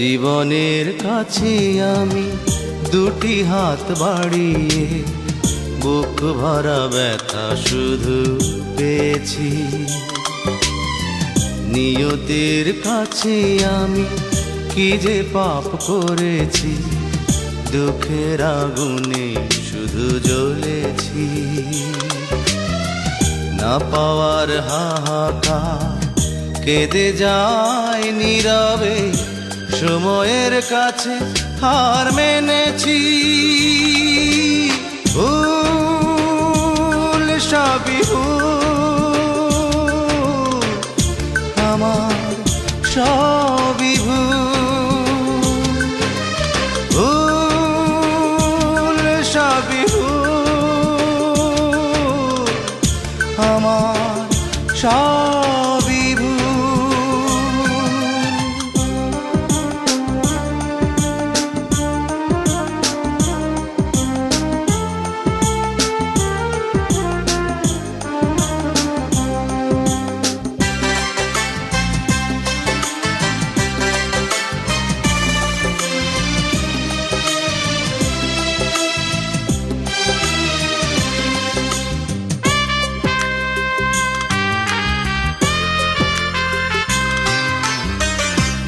জীবনের কাছে আমি দুটি হাত বাড়িয়ে বুক ভরা ব্যথা শুধু পেয়েছি। নিয়তির কাছে আমি কি যে পাপ করেছি, দুঃখের আগুনে শুধু জ্বলেছি। না পাওয়ার হাহাকার কেঁদে যায় নীরবে, সময়ের কাছে হার মেনেছি। ভুল সবই ভুল, আমার সবই ভুল। ভুল সবই ভুল, আমার সবই ভুল।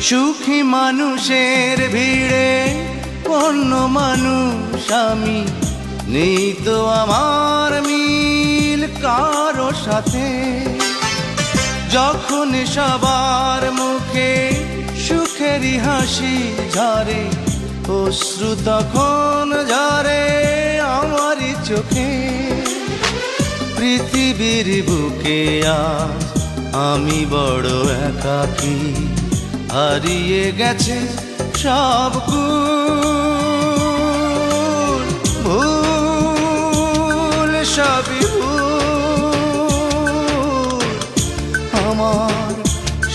সুখী মানুষের ভিড়ে অন্য মানুষ আমি, নেই তো আমার মিল কারো সাথে। যখন সবার মুখে সুখেরই হাসি ঝরে, অশ্রু তখন ঝরে আমারই চোখে। পৃথিবীর বুকে আজ আমি বড় একাকী, হারিয়ে গেছে সব গুণ। ভুল সবই ভুল, আমার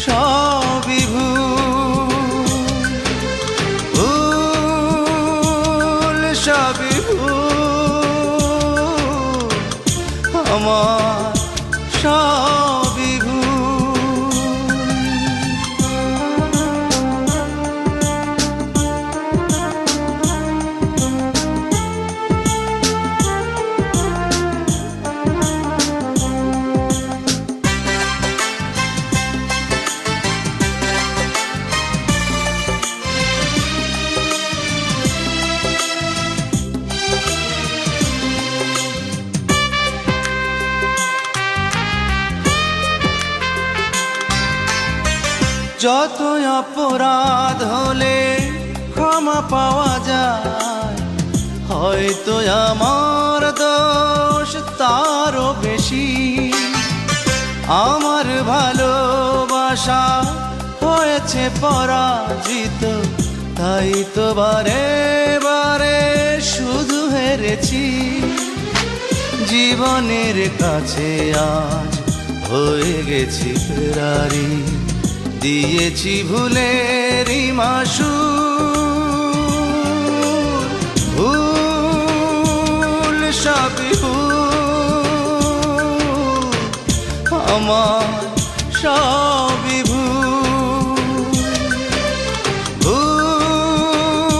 সবই ভুল। ভুল সবই ভুল, আমার সবই ভুল। যত অপরাধ হলে ক্ষমা পাওয়া যায়, হয়তো আমার দোষ তারও বেশি। আমার ভালোবাসা হয়েছে পরাজিত, তাই তো বারে বারে শুধু হেরেছি। জীবনের কাছে আজ হয়ে গেছি ফেরারি, দিয়েছি ভুলেরই মাসুল। ভুল সবই ভুল, আমার সবই ভুল। ভুল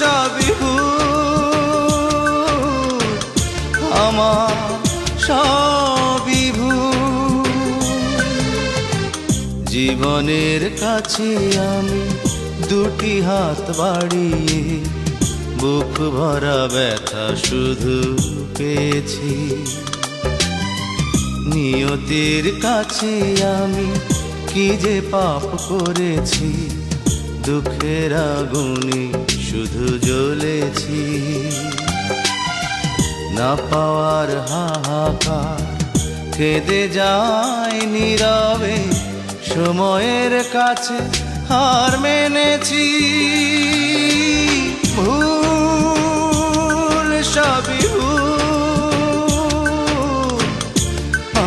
সবই ভুল, আমার সবই ভুল। জীবনের কাছে আমি দুটি হাত বাড়িয়ে বুক ভরা ব্যথা শুধু পেয়েছি। নিয়তির কাছে আমি কি যে পাপ করেছি, দুঃখের আগুনে শুধু জ্বলেছি। না পাওয়ার হাহাকার কেঁদে যায় নীরবে, সময়ের কাছে হার মেনেছি। ভুল সবই ভুল,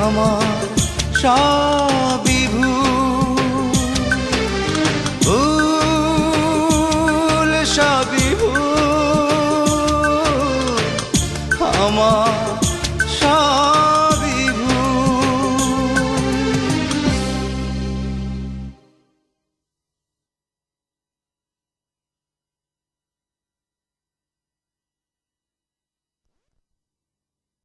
আমার সব